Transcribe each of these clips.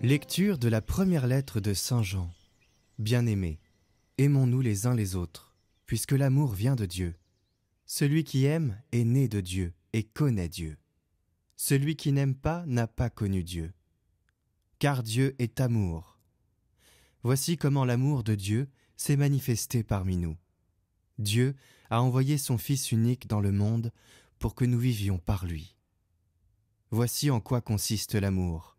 Lecture de la première lettre de Saint Jean. Bien-aimés, aimons-nous les uns les autres, puisque l'amour vient de Dieu. Celui qui aime est né de Dieu et connaît Dieu. Celui qui n'aime pas n'a pas connu Dieu. Car Dieu est amour. Voici comment l'amour de Dieu s'est manifesté parmi nous. Dieu a envoyé son Fils unique dans le monde pour que nous vivions par lui. Voici en quoi consiste l'amour.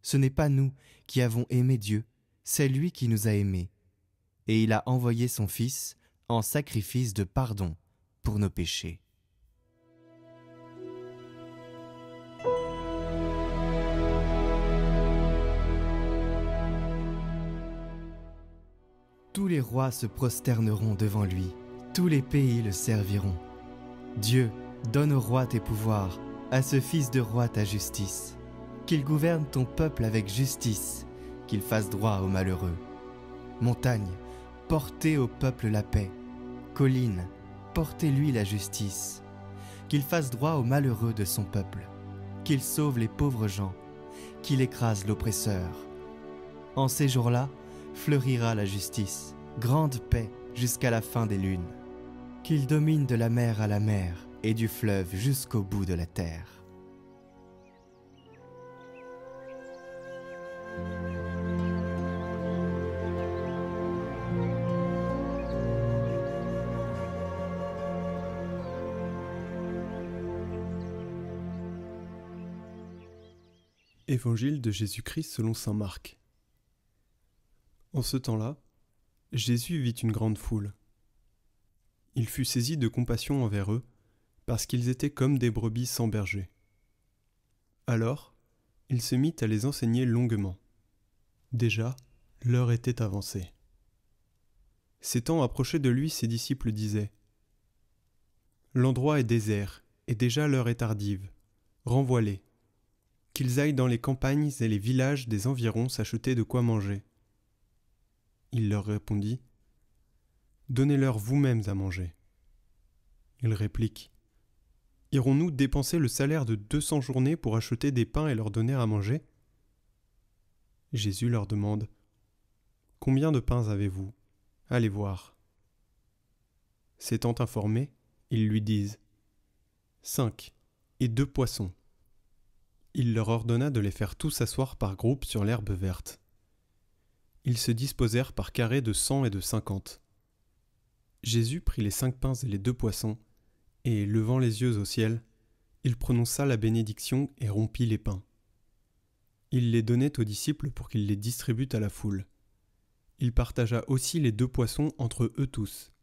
Ce n'est pas nous qui avons aimé Dieu, c'est lui qui nous a aimés. Et il a envoyé son Fils en sacrifice de pardon pour nos péchés. Tous les rois se prosterneront devant lui, tous les pays le serviront. Dieu, donne au roi tes pouvoirs, à ce fils de roi ta justice. Qu'il gouverne ton peuple avec justice, qu'il fasse droit aux malheureux. Montagne, portez au peuple la paix. Collines, portez-lui la justice. Qu'il fasse droit aux malheureux de son peuple. Qu'il sauve les pauvres gens, qu'il écrase l'oppresseur. En ces jours-là, fleurira la justice, grande paix jusqu'à la fin des lunes. Qu'il domine de la mer à la mer et du fleuve jusqu'au bout de la terre. Évangile de Jésus-Christ selon saint Marc. En ce temps-là, Jésus vit une grande foule. Il fut saisi de compassion envers eux, parce qu'ils étaient comme des brebis sans berger. Alors, il se mit à les enseigner longuement. Déjà, l'heure était avancée. S'étant approché de lui, ses disciples disaient : « L'endroit est désert, et déjà l'heure est tardive. Renvoie-les. Qu'ils aillent dans les campagnes et les villages des environs s'acheter de quoi manger. » Il leur répondit : « Donnez-leur vous-mêmes à manger. » Ils répliquent : « Irons-nous dépenser le salaire de 200 journées pour acheter des pains et leur donner à manger ?» Jésus leur demande : « Combien de pains avez-vous ? Allez voir. » S'étant informés, ils lui disent : « 5, et 2 poissons. » Il leur ordonna de les faire tous asseoir par groupes sur l'herbe verte. Ils se disposèrent par carrés de 100 et de 50. Jésus prit les 5 pains et les 2 poissons, et, levant les yeux au ciel, il prononça la bénédiction et rompit les pains. Il les donnait aux disciples pour qu'ils les distribuent à la foule. Il partagea aussi les 2 poissons entre eux tous.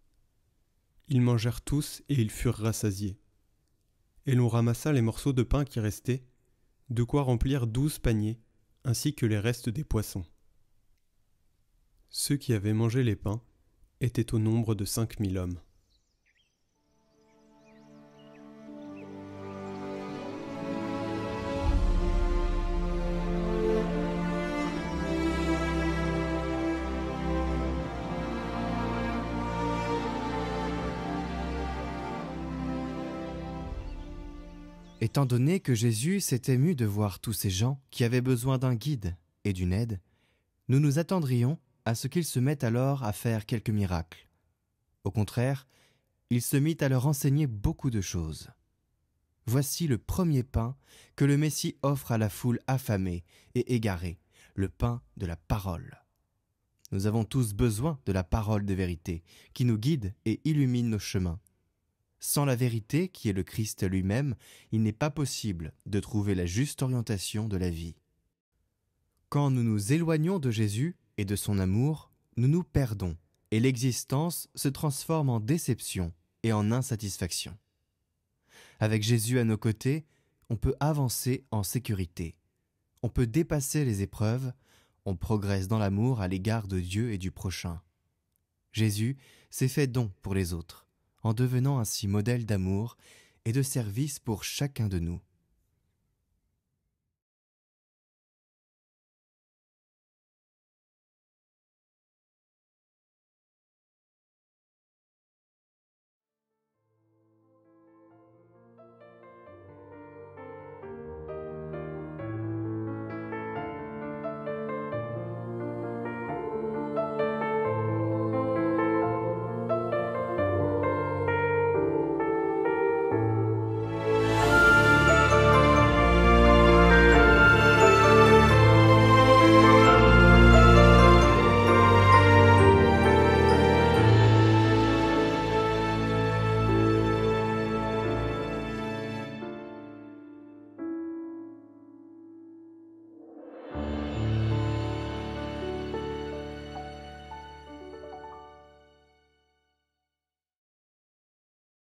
Ils mangèrent tous et ils furent rassasiés. Et l'on ramassa les morceaux de pain qui restaient, de quoi remplir 12 paniers, ainsi que les restes des poissons. Ceux qui avaient mangé les pains étaient au nombre de 5000 hommes. Étant donné que Jésus s'est ému de voir tous ces gens qui avaient besoin d'un guide et d'une aide, nous nous attendrions à ce qu'il se mette alors à faire quelques miracles. Au contraire, il se mit à leur enseigner beaucoup de choses. Voici le premier pain que le Messie offre à la foule affamée et égarée, le pain de la parole. Nous avons tous besoin de la parole de vérité qui nous guide et illumine nos chemins. Sans la vérité, qui est le Christ lui-même, il n'est pas possible de trouver la juste orientation de la vie. Quand nous nous éloignons de Jésus et de son amour, nous nous perdons, et l'existence se transforme en déception et en insatisfaction. Avec Jésus à nos côtés, on peut avancer en sécurité. On peut dépasser les épreuves, on progresse dans l'amour à l'égard de Dieu et du prochain. Jésus s'est fait don pour les autres, en devenant ainsi modèle d'amour et de service pour chacun de nous.